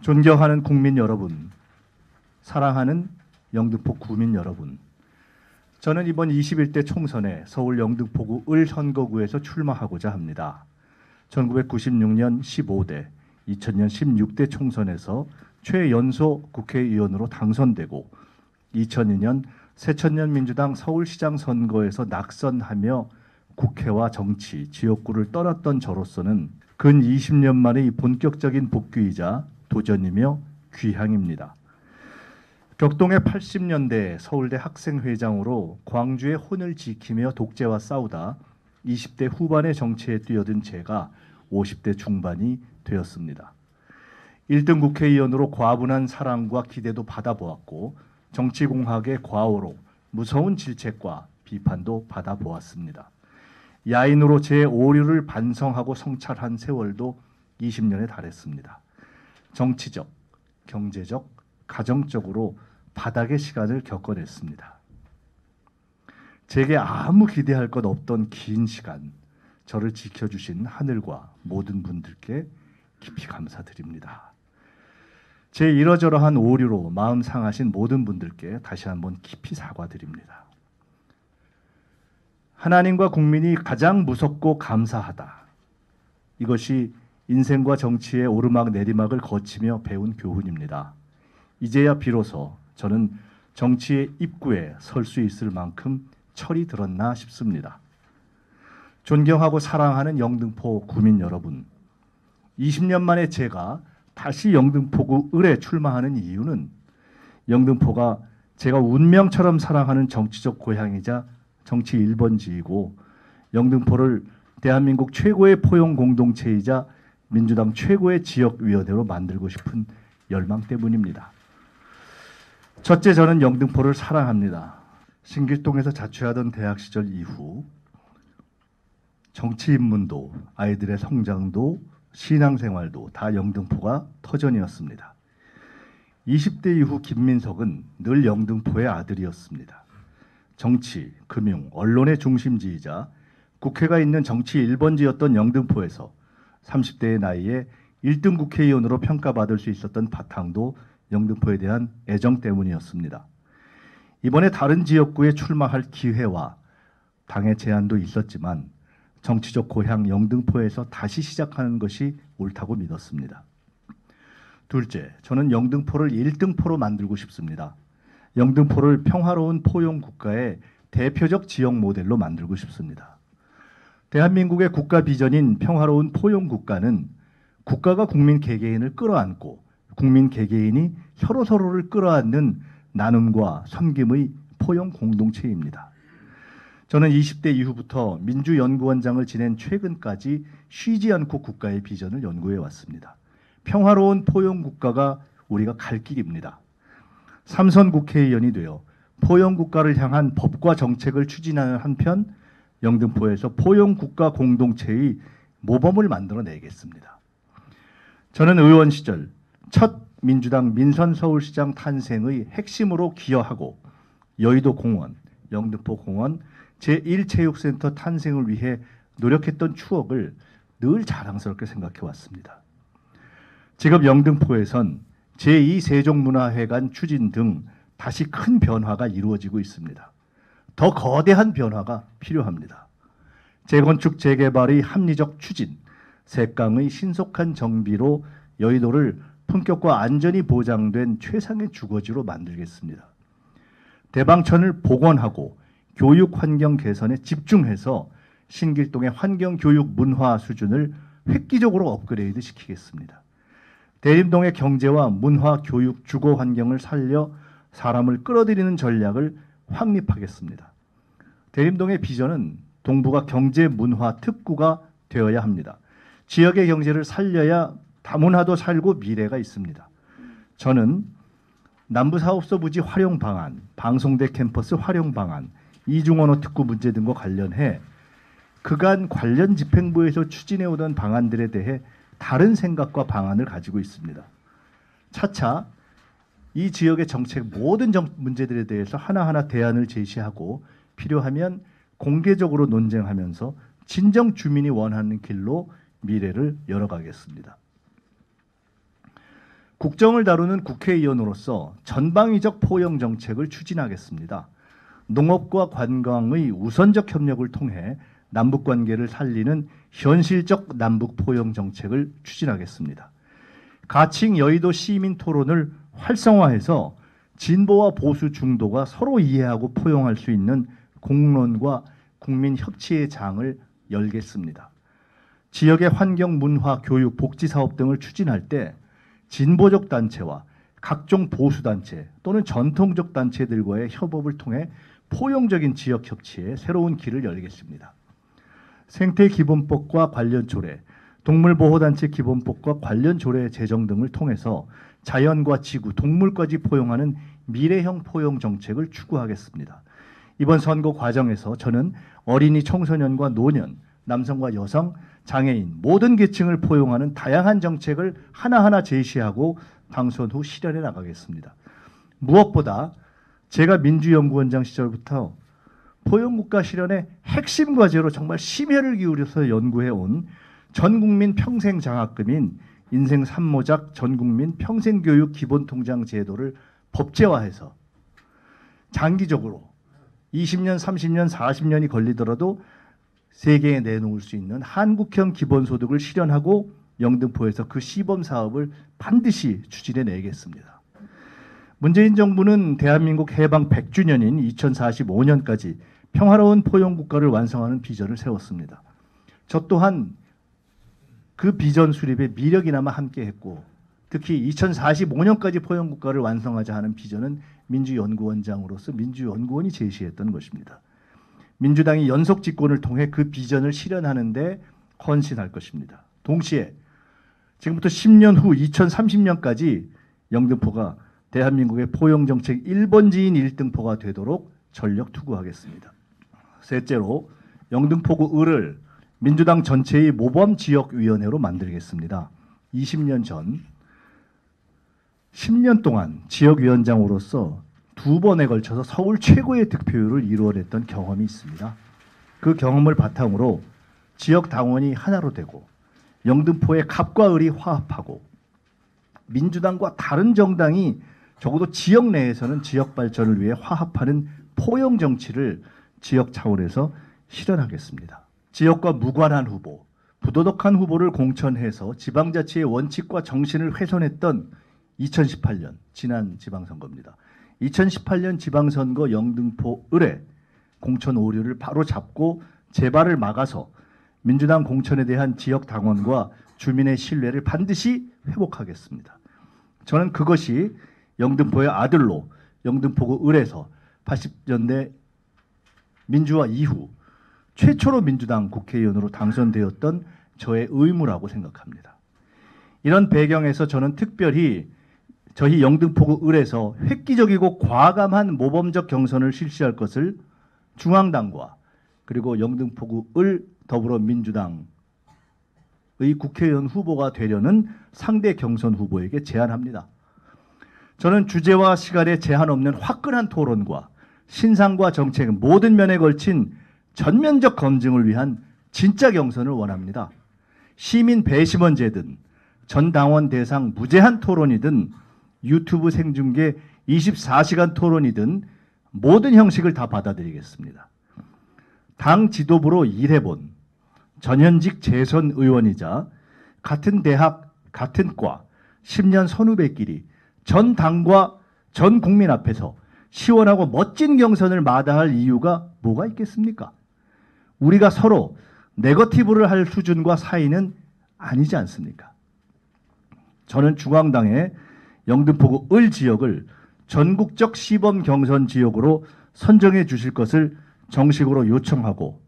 존경하는 국민 여러분, 사랑하는 영등포 구민 여러분, 저는 이번 21대 총선에 서울 영등포구 을 선거구에서 출마하고자 합니다. 1996년 15대, 2000년 16대 총선에서 최연소 국회의원으로 당선되고 2002년 새천년 민주당 서울시장 선거에서 낙선하며 국회와 정치, 지역구를 떠났던 저로서는 근 20년 만의 본격적인 복귀이자 도전이며 귀향입니다. 격동의 80년대 서울대 학생회장으로 광주의 혼을 지키며 독재와 싸우다 20대 후반의 정치에 뛰어든 제가 50대 중반이 되었습니다. 1등 국회의원으로 과분한 사랑과 기대도 받아보았고 정치공학의 과오로 무서운 질책과 비판도 받아보았습니다. 야인으로 제 오류를 반성하고 성찰한 세월도 20년에 달했습니다. 정치적, 경제적, 가정적으로 바닥의 시간을 겪어냈습니다. 제게 아무 기대할 것 없던 긴 시간, 저를 지켜주신 하늘과 모든 분들께 깊이 감사드립니다. 제 이러저러한 오류로 마음 상하신 모든 분들께 다시 한번 깊이 사과드립니다. 하나님과 국민이 가장 무섭고 감사하다. 이것이 인생과 정치의 오르막 내리막을 거치며 배운 교훈입니다. 이제야 비로소 저는 정치의 입구에 설 수 있을 만큼 철이 들었나 싶습니다. 존경하고 사랑하는 영등포 구민 여러분, 20년 만에 제가 다시 영등포구 을에 출마하는 이유는 영등포가 제가 운명처럼 사랑하는 정치적 고향이자 정치 1번지이고 영등포를 대한민국 최고의 포용 공동체이자 민주당 최고의 지역위원회로 만들고 싶은 열망 때문입니다. 첫째, 저는 영등포를 사랑합니다. 신길동에서 자취하던 대학 시절 이후 정치 입문도, 아이들의 성장도, 신앙생활도 다 영등포가 터전이었습니다. 20대 이후 김민석은 늘 영등포의 아들이었습니다. 정치, 금융, 언론의 중심지이자 국회가 있는 정치 1번지였던 영등포에서 30대의 나이에 1등 국회의원으로 평가받을 수 있었던 바탕도 영등포에 대한 애정 때문이었습니다. 이번에 다른 지역구에 출마할 기회와 당의 제안도 있었지만 정치적 고향 영등포에서 다시 시작하는 것이 옳다고 믿었습니다. 둘째, 저는 영등포를 1등포로 만들고 싶습니다. 영등포를 평화로운 포용 국가의 대표적 지역 모델로 만들고 싶습니다. 대한민국의 국가 비전인 평화로운 포용 국가는 국가가 국민 개개인을 끌어안고 국민 개개인이 서로서로를 끌어안는 나눔과 섬김의 포용 공동체입니다. 저는 20대 이후부터 민주연구원장을 지낸 최근까지 쉬지 않고 국가의 비전을 연구해 왔습니다. 평화로운 포용 국가가 우리가 갈 길입니다. 3선 국회의원이 되어 포용 국가를 향한 법과 정책을 추진하는 한편 영등포에서 포용 국가 공동체의 모범을 만들어내겠습니다. 저는 의원 시절 첫 민주당 민선 서울시장 탄생의 핵심으로 기여하고 여의도 공원, 영등포 공원, 제1체육센터 탄생을 위해 노력했던 추억을 늘 자랑스럽게 생각해 왔습니다. 지금 영등포에선 제2세종문화회관 추진 등 다시 큰 변화가 이루어지고 있습니다. 더 거대한 변화가 필요합니다. 재건축 재개발의 합리적 추진, 색강의 신속한 정비로 여의도를 품격과 안전이 보장된 최상의 주거지로 만들겠습니다. 대방천을 복원하고 교육 환경 개선에 집중해서 신길동의 환경 교육 문화 수준을 획기적으로 업그레이드 시키겠습니다. 대림동의 경제와 문화 교육 주거 환경을 살려 사람을 끌어들이는 전략을 확립하겠습니다. 대림동의 비전은 동부가 경제 문화 특구가 되어야 합니다. 지역의 경제를 살려야 다문화도 살고 미래가 있습니다. 저는 남부사업소 부지 활용 방안, 방송대 캠퍼스 활용 방안, 이중언어 특구 문제 등과 관련해 그간 관련 집행부에서 추진해오던 방안들에 대해 다른 생각과 방안을 가지고 있습니다. 차차 이 지역의 정책 모든 문제들에 대해서 하나하나 대안을 제시하고 필요하면 공개적으로 논쟁하면서 진정 주민이 원하는 길로 미래를 열어가겠습니다. 국정을 다루는 국회의원으로서 전방위적 포용 정책을 추진하겠습니다. 농업과 관광의 우선적 협력을 통해 남북 관계를 살리는 현실적 남북 포용 정책을 추진하겠습니다. 가칭 여의도 시민 토론을 활성화해서 진보와 보수 중도가 서로 이해하고 포용할 수 있는 공론과 국민 협치의 장을 열겠습니다. 지역의 환경, 문화, 교육, 복지 사업 등을 추진할 때 진보적 단체와 각종 보수 단체 또는 전통적 단체들과의 협업을 통해 포용적인 지역 협치에 새로운 길을 열겠습니다. 생태기본법과 관련 조례, 동물보호단체 기본법과 관련 조례 제정 등을 통해서 자연과 지구, 동물까지 포용하는 미래형 포용 정책을 추구하겠습니다. 이번 선거 과정에서 저는 어린이, 청소년과 노년, 남성과 여성, 장애인 모든 계층을 포용하는 다양한 정책을 하나하나 제시하고 당선 후 실현해 나가겠습니다. 무엇보다 제가 민주연구원장 시절부터 포용국가 실현의 핵심 과제로 정말 심혈을 기울여서 연구해온 전국민 평생장학금인 인생 3모작 전국민 평생교육 기본통장 제도를 법제화해서 장기적으로 20년, 30년, 40년이 걸리더라도 세계에 내놓을 수 있는 한국형 기본소득을 실현하고 영등포에서 그 시범 사업을 반드시 추진해 내겠습니다. 문재인 정부는 대한민국 해방 100주년인 2045년까지 평화로운 포용국가를 완성하는 비전을 세웠습니다. 저 또한 그 비전 수립에 미력이나마 함께했고 특히 2045년까지 포용국가를 완성하자 하는 비전은 민주연구원장으로서 민주연구원이 제시했던 것입니다. 민주당이 연속 집권을 통해 그 비전을 실현하는 데 헌신할 것입니다. 동시에 지금부터 10년 후 2030년까지 영등포가 대한민국의 포용정책 1번지인 1등포가 되도록 전력 투구하겠습니다. 셋째로 영등포구 을을 민주당 전체의 모범지역위원회로 만들겠습니다. 20년 전 10년 동안 지역위원장으로서 2번에 걸쳐서 서울 최고의 득표율을 이루어냈던 경험이 있습니다. 그 경험을 바탕으로 지역 당원이 하나로 되고 영등포의 갑과 을이 화합하고 민주당과 다른 정당이 적어도 지역 내에서는 지역 발전을 위해 화합하는 포용 정치를 지역 차원에서 실현하겠습니다. 지역과 무관한 후보, 부도덕한 후보를 공천해서 지방자치의 원칙과 정신을 훼손했던 2018년 지난 지방선거입니다. 2018년 지방선거 영등포 을에 공천 오류를 바로 잡고 재발을 막아서 민주당 공천에 대한 지역 당원과 주민의 신뢰를 반드시 회복하겠습니다. 저는 그것이 영등포의 아들로 영등포구 을에서 80년대 민주화 이후 최초로 민주당 국회의원으로 당선되었던 저의 의무라고 생각합니다. 이런 배경에서 저는 특별히 저희 영등포구 을에서 획기적이고 과감한 모범적 경선을 실시할 것을 중앙당과 그리고 영등포구 을 더불어민주당의 국회의원 후보가 되려는 상대 경선 후보에게 제안합니다. 저는 주제와 시간에 제한 없는 화끈한 토론과 신상과 정책 모든 면에 걸친 전면적 검증을 위한 진짜 경선을 원합니다. 시민 배심원제든 전 당원 대상 무제한 토론이든 유튜브 생중계 24시간 토론이든 모든 형식을 다 받아들이겠습니다. 당 지도부로 일해본 전현직 재선 의원이자 같은 대학, 같은 과, 10년 선후배끼리 전 당과 전 국민 앞에서 시원하고 멋진 경선을 마다할 이유가 뭐가 있겠습니까? 우리가 서로 네거티브를 할 수준과 사이는 아니지 않습니까? 저는 중앙당의 영등포구 을 지역을 전국적 시범 경선 지역으로 선정해 주실 것을 정식으로 요청하고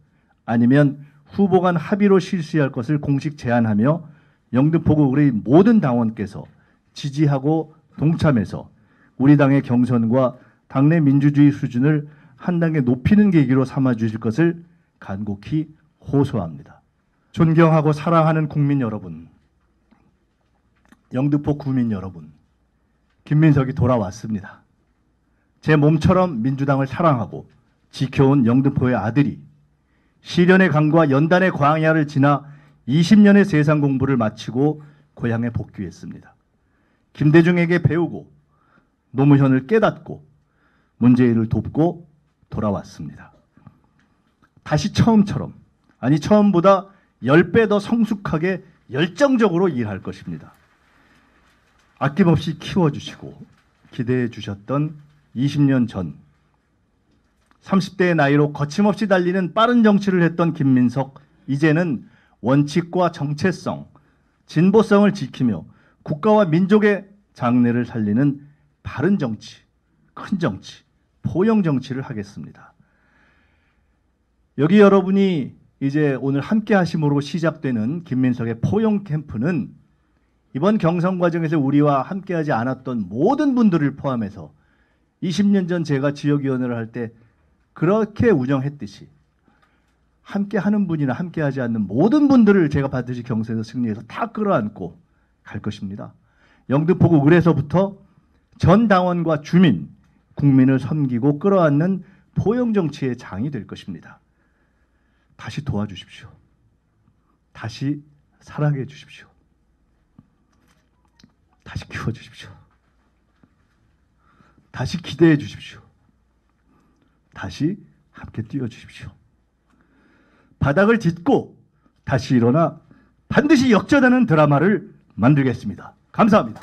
아니면 후보 간 합의로 실시할 것을 공식 제안하며 영등포구 을의 모든 당원께서 지지하고 동참해서 우리 당의 경선과 당내 민주주의 수준을 한 단계 높이는 계기로 삼아 주실 것을 간곡히 호소합니다. 존경하고 사랑하는 국민 여러분, 영등포 구민 여러분, 김민석이 돌아왔습니다. 제 몸처럼 민주당을 사랑하고 지켜온 영등포의 아들이 시련의 강과 연단의 광야를 지나 20년의 세상 공부를 마치고 고향에 복귀했습니다. 김대중에게 배우고 노무현을 깨닫고 문재인을 돕고 돌아왔습니다. 다시 처음처럼, 아니 처음보다 10배 더 성숙하게 열정적으로 일할 것입니다. 아낌없이 키워주시고 기대해 주셨던 20년 전 30대의 나이로 거침없이 달리는 빠른 정치를 했던 김민석, 이제는 원칙과 정체성, 진보성을 지키며 국가와 민족의 장래를 살리는 바른 정치, 큰 정치, 포용 정치를 하겠습니다. 여기 여러분이 이제 오늘 함께 하심으로 시작되는 김민석의 포용 캠프는 이번 경선 과정에서 우리와 함께하지 않았던 모든 분들을 포함해서 20년 전 제가 지역위원회를 할 때 그렇게 운영했듯이 함께하는 분이나 함께하지 않는 모든 분들을 제가 반드시 경선에서 승리해서 다 끌어안고 갈 것입니다. 영등포구 을에서부터 전 당원과 주민, 국민을 섬기고 끌어안는 포용 정치의 장이 될 것입니다. 다시 도와주십시오. 다시 사랑해 주십시오. 다시 키워주십시오. 다시 기대해 주십시오. 다시 함께 뛰어주십시오. 바닥을 딛고 다시 일어나 반드시 역전하는 드라마를 만들겠습니다. 감사합니다.